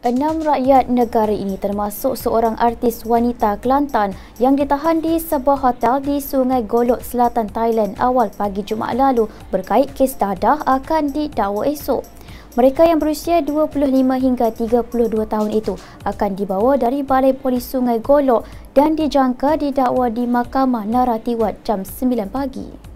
Enam rakyat negara ini termasuk seorang artis wanita Kelantan yang ditahan di sebuah hotel di Sungai Golok, Selatan Thailand awal pagi Jumaat lalu berkait kes dadah akan didakwa esok. Mereka yang berusia 25 hingga 32 tahun itu akan dibawa dari Balai Polis Sungai Golok dan dijangka didakwa di Mahkamah Naratiwat jam 9 pagi.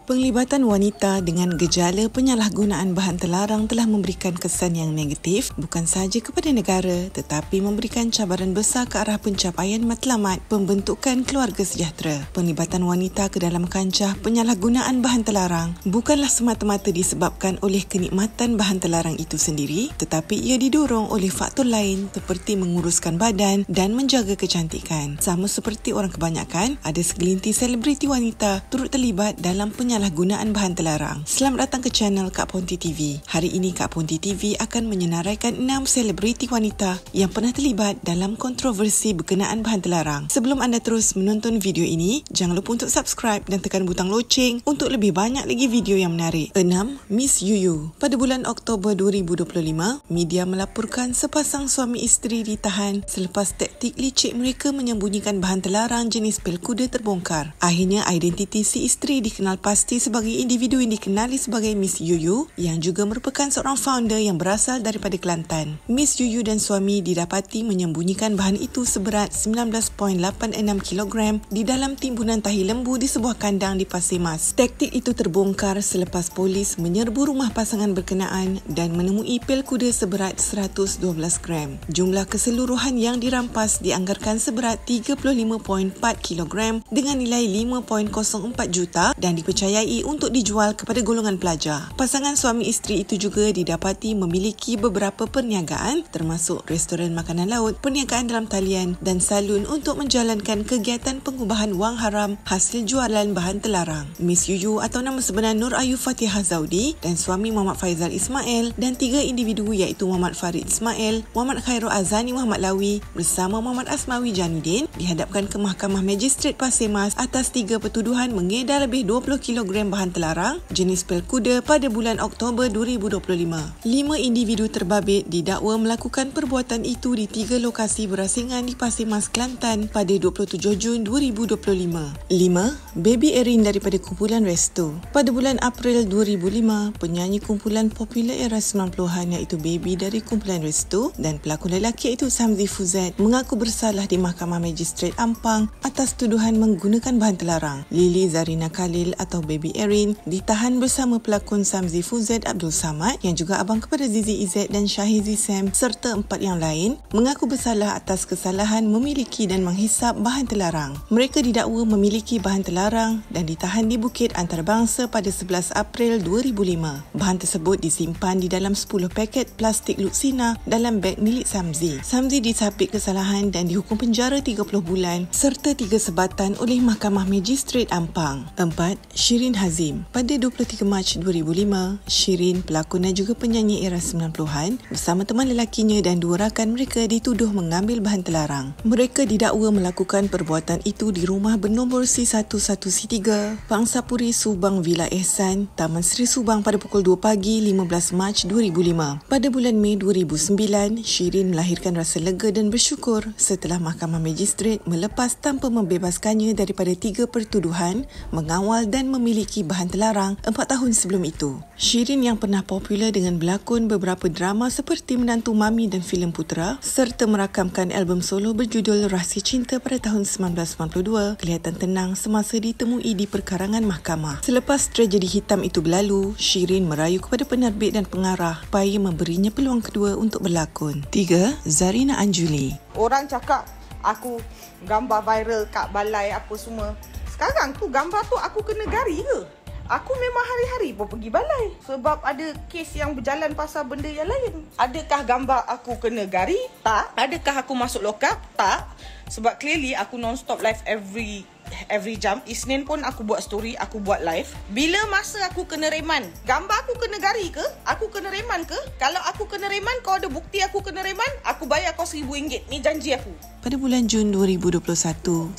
Penglibatan wanita dengan gejala penyalahgunaan bahan terlarang telah memberikan kesan yang negatif bukan sahaja kepada negara tetapi memberikan cabaran besar ke arah pencapaian matlamat pembentukan keluarga sejahtera. Penglibatan wanita ke dalam kancah penyalahgunaan bahan terlarang bukanlah semata-mata disebabkan oleh kenikmatan bahan terlarang itu sendiri tetapi ia didorong oleh faktor lain seperti menguruskan badan dan menjaga kecantikan. Sama seperti orang kebanyakan, ada segelintir selebriti wanita turut terlibat dalam penyalahgunaan bahan terlarang. Selamat datang ke channel Kak Ponti TV. Hari ini Kak Ponti TV akan menyenaraikan 6 selebriti wanita yang pernah terlibat dalam kontroversi berkenaan bahan terlarang. Sebelum anda terus menonton video ini, jangan lupa untuk subscribe dan tekan butang loceng untuk lebih banyak lagi video yang menarik. 6. Miss Yuyu. Pada bulan Oktober 2025, media melaporkan sepasang suami isteri ditahan selepas taktik licik mereka menyembunyikan bahan terlarang jenis pil kuda terbongkar. Akhirnya identiti si isteri dikenal pasti sebagai individu yang dikenali sebagai Miss Yuyu yang juga merupakan seorang founder yang berasal daripada Kelantan. Miss Yuyu dan suami didapati menyembunyikan bahan itu seberat 19.86 kg di dalam timbunan tahi lembu di sebuah kandang di Pasir Mas. Taktik itu terbongkar selepas polis menyerbu rumah pasangan berkenaan dan menemui pil kuda seberat 112 gram. Jumlah keseluruhan yang dirampas dianggarkan seberat 35.4 kg dengan nilai 5.04 juta dan dipercayai untuk dijual kepada golongan pelajar. Pasangan suami isteri itu juga didapati memiliki beberapa perniagaan termasuk restoran makanan laut, perniagaan dalam talian dan salon untuk menjalankan kegiatan pengubahan wang haram hasil jualan bahan terlarang. Miss Yuyu atau nama sebenar Nur Ayu Fatihah Zaudi dan suami Muhammad Faizal Ismail dan 3 individu iaitu Muhammad Farid Ismail, Muhammad Khairul Azani Muhammad Lawi bersama Muhammad Asmawi Janudin dihadapkan ke Mahkamah Magistrate Pasir Mas atas 3 pertuduhan mengedar lebih 20 kg bahan terlarang jenis pil kuda pada bulan Oktober 2025. 5 individu terbabit didakwa melakukan perbuatan itu di 3 lokasi berasingan di Pasir Mas, Kelantan pada 27 Jun 2025. 5. Baby Erin daripada kumpulan Resto. Pada bulan April 2005, penyanyi kumpulan popular era 90-an iaitu Baby dari kumpulan Resto dan pelakon lelaki iaitu Samzi Fuzet mengaku bersalah di Mahkamah Magistrate Ampang atas tuduhan menggunakan bahan terlarang. Lily Zarina Khalil atau Baby Erin ditahan bersama pelakon Samzi Fuzet Abdul Samad yang juga abang kepada Zizi Izzet dan Syahizi Sam serta 4 yang lain mengaku bersalah atas kesalahan memiliki dan menghisap bahan terlarang. Mereka didakwa memiliki bahan terlarang dan ditahan di Bukit Antarabangsa pada 11 April 2005. Bahan tersebut disimpan di dalam 10 paket plastik Luxina dalam beg milik Samzi. Samzi disapit kesalahan dan dihukum penjara 30 bulan serta 3 sebatan oleh Mahkamah Magistrate Ampang. 4. Shirin Hazim. Pada 23 Mac 2005, Shirin, pelakon dan juga penyanyi era 90-an bersama teman lelakinya dan 2 rakan mereka dituduh mengambil bahan terlarang. Mereka didakwa melakukan perbuatan itu di rumah bernombor C11C3, Pangsapuri Subang Villa Ehsan, Taman Seri Subang pada pukul 2 pagi 15 Mac 2005. Pada bulan Mei 2009, Shirin melahirkan rasa lega dan bersyukur setelah Mahkamah Magistrate melepas tanpa membebaskannya daripada 3 pertuduhan mengawal dan memiliki bahan terlarang 4 tahun sebelum itu. Shirin yang pernah popular dengan berlakon beberapa drama seperti Menantu Mami dan filem Putera serta merakamkan album solo berjudul Rahsia Cinta pada tahun 1992 kelihatan tenang semasa ditemui di perkarangan mahkamah. Selepas tragedi hitam itu berlalu, Shirin merayu kepada penerbit dan pengarah supaya memberinya peluang kedua untuk berlakon. 3. Zarina Anjuli. Orang cakap aku gambar viral kat balai apa semua. Sekarang tu gambar tu aku kena gari ke? Aku memang hari-hari pun pergi balai sebab ada kes yang berjalan pasal benda yang lain. Adakah gambar aku kena gari? Tak. Adakah aku masuk lock up? Tak. Sebab clearly aku non-stop live every jam. Isnin pun aku buat story, aku buat live. Bila masa aku kena reman? Gambar aku kena gari ke? Aku kena reman ke? Kalau aku kena reman, kau ada bukti aku kena reman, aku bayar kau RM1,000. Ni janji aku. Pada bulan Jun 2021,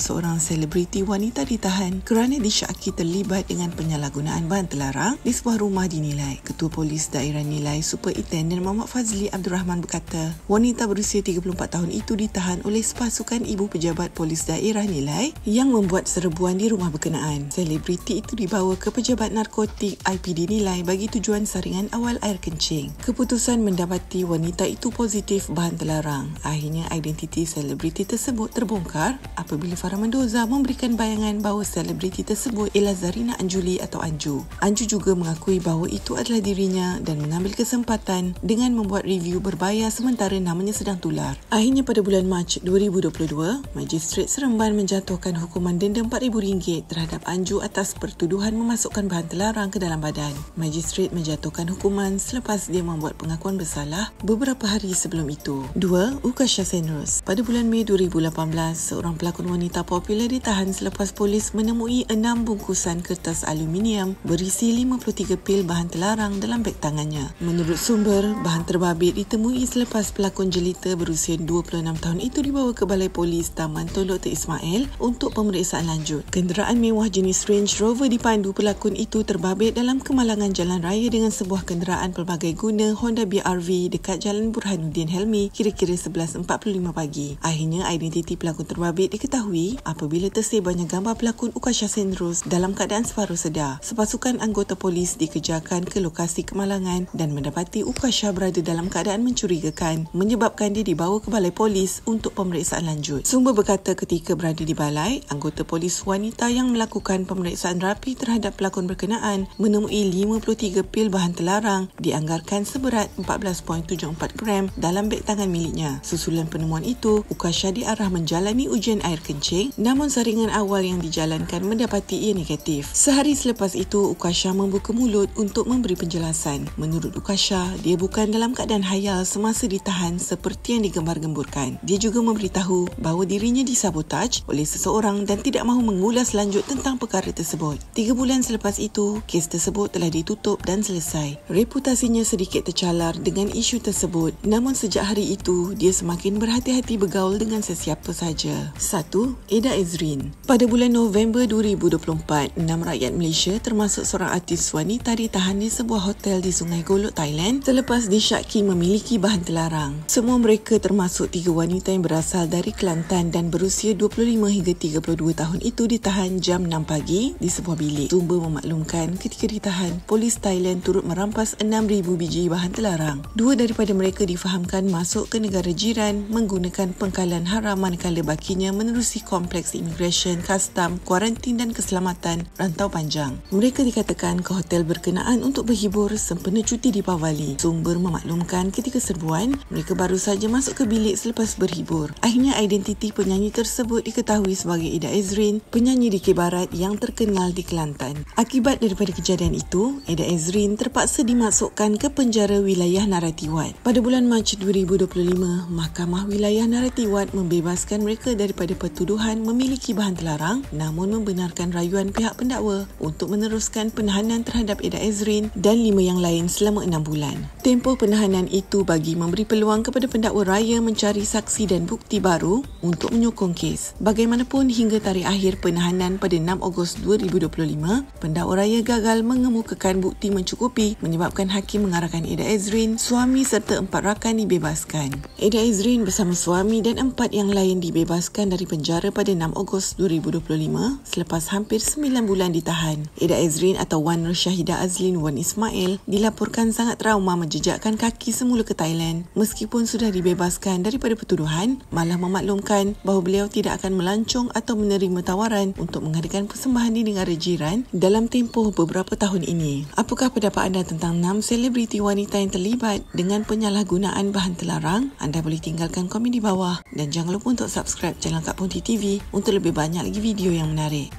seorang selebriti wanita ditahan kerana disyaki terlibat dengan penyalahgunaan bahan terlarang di sebuah rumah di Nilai. Ketua Polis Daerah Nilai, Superintendent Muhammad Fazli Abdul Rahman berkata, wanita berusia 34 tahun itu ditahan oleh sepasukan ibu pejabat Polis Daerah Nilai yang membuat serbuan di rumah berkenaan. Selebriti itu dibawa ke Pejabat Narkotik IPD Nilai bagi tujuan saringan awal air kencing. Keputusan mendapati wanita itu positif bahan terlarang. Akhirnya identiti selebriti tersebut terbongkar apabila Farah Mendoza memberikan bayangan bahawa selebriti tersebut ialah Zarina Anjuli atau Anju. Anju juga mengakui bahawa itu adalah dirinya dan mengambil kesempatan dengan membuat review berbayar sementara namanya sedang tular. Akhirnya pada bulan Mac 2022, Magistrate Seremban menjatuhkan hukuman denda RM4,000 terhadap Anju atas pertuduhan memasukkan bahan terlarang ke dalam badan. Magistrate menjatuhkan hukuman selepas dia membuat pengakuan bersalah beberapa hari sebelum itu. 2. Ukasha Senros. Pada bulan Mei 2018, seorang pelakon wanita popular ditahan selepas polis menemui 6 bungkusan kertas aluminium berisi 53 pil bahan terlarang dalam beg tangannya. Menurut sumber, bahan terbabit ditemui selepas pelakon jelita berusia 26 tahun itu dibawa ke Balai Polis Taman Tun Dr. Ismail untuk pemeriksaan lanjut. Kenderaan mewah jenis Range Rover dipandu pelakon itu terbabit dalam kemalangan jalan raya dengan sebuah kenderaan pelbagai guna Honda BRV dekat Jalan Burhanuddin Helmi kira-kira 11.45 pagi. Akhirnya identiti pelakon terbabit diketahui apabila tersebarnya gambar pelakon Ukasha Senros dalam keadaan separuh sedar. Sepasukan anggota polis dikejarkan ke lokasi kemalangan dan mendapati Ukasha berada dalam keadaan mencurigakan, menyebabkan dia dibawa ke balai polis untuk pemeriksaan lanjut. Sumber berkata ketika berada di balai, anggota polis wanita yang melakukan pemeriksaan rapi terhadap pelakon berkenaan menemui 53 pil bahan terlarang dianggarkan seberat 14.74 gram dalam beg tangan miliknya. Susulan penemuan itu, Ukasha diarah menjalani ujian air kencing, namun saringan awal yang dijalankan mendapati ia negatif. Sehari selepas itu, Ukasha membuka mulut untuk memberi penjelasan. Menurut Ukasha, dia bukan dalam keadaan hayal semasa ditahan seperti yang digembar-gemburkan. Dia juga memberitahu bahawa dirinya disabotaj oleh seseorang dan tidak mahu mengulas lanjut tentang perkara tersebut. 3 bulan selepas itu, kes tersebut telah ditutup dan selesai. Reputasinya sedikit tercalar dengan isu tersebut, namun sejak hari itu, dia semakin berhati-hati bergaul dengan sesiapa saja. 1. Eda Ezrin. Pada bulan November 2024, 6 rakyat Malaysia termasuk seorang artis wanita ditahan di sebuah hotel di Sungai Golok, Thailand selepas disyaki memiliki bahan terlarang. Semua mereka termasuk 3 wanita yang berasal dari Kelantan dan berusia 25 hingga 32 tahun itu ditahan jam 6 pagi di sebuah bilik. Sumber memaklumkan ketika ditahan, polis Thailand turut merampas 6,000 biji bahan terlarang. 2 daripada mereka difahamkan masuk ke negara jiran menggunakan pengkalan haram manakala bakinya menerusi kompleks imigresen, kastam, kuarantin dan keselamatan rantau panjang. Mereka dikatakan ke hotel berkenaan untuk berhibur sempena cuti Deepavali. Sumber memaklumkan ketika serbuan, mereka baru saja masuk ke bilik selepas berhibur. Akhirnya identiti penyanyi tersebut diketahui sebagai Eda Ezrin, penyanyi Dikir Barat yang terkenal di Kelantan. Akibat daripada kejadian itu, Eda Ezrin terpaksa dimasukkan ke penjara wilayah Naratiwat. Pada bulan Mac 2025, Mahkamah Wilayah Naratiwat membebaskan mereka daripada pertuduhan memiliki bahan terlarang namun membenarkan rayuan pihak pendakwa untuk meneruskan penahanan terhadap Eda Ezrin dan 5 yang lain selama 6 bulan. Tempoh penahanan itu bagi memberi peluang kepada pendakwa raya mencari saksi dan bukti baru untuk menyokong kes. Bagaimanapun, hingga tarikh akhir penahanan pada 6 Ogos 2025, pendakwa raya gagal mengemukakan bukti mencukupi menyebabkan hakim mengarahkan Eda Ezrin, suami serta 4 rakan dibebaskan. Eda Ezrin bersama suami dan 4 yang lain dibebaskan dari penjara pada 6 Ogos 2025 selepas hampir 9 bulan ditahan. Eda Ezrin atau Wan Syahidah Azlin Wan Ismail dilaporkan sangat trauma menjejakkan kaki semula ke Thailand. Meskipun sudah dibebaskan daripada pertuduhan, malah memaklumkan bahawa beliau tidak akan melancong atau menerima tawaran untuk mengadakan persembahan di negara jiran dalam tempoh beberapa tahun ini. Apakah pendapat anda tentang 6 selebriti wanita yang terlibat dengan penyalahgunaan bahan terlarang? Anda boleh tinggalkan komen di bawah dan jangan lupa untuk subscribe channel Kak Ponti TV untuk lebih banyak lagi video yang menarik.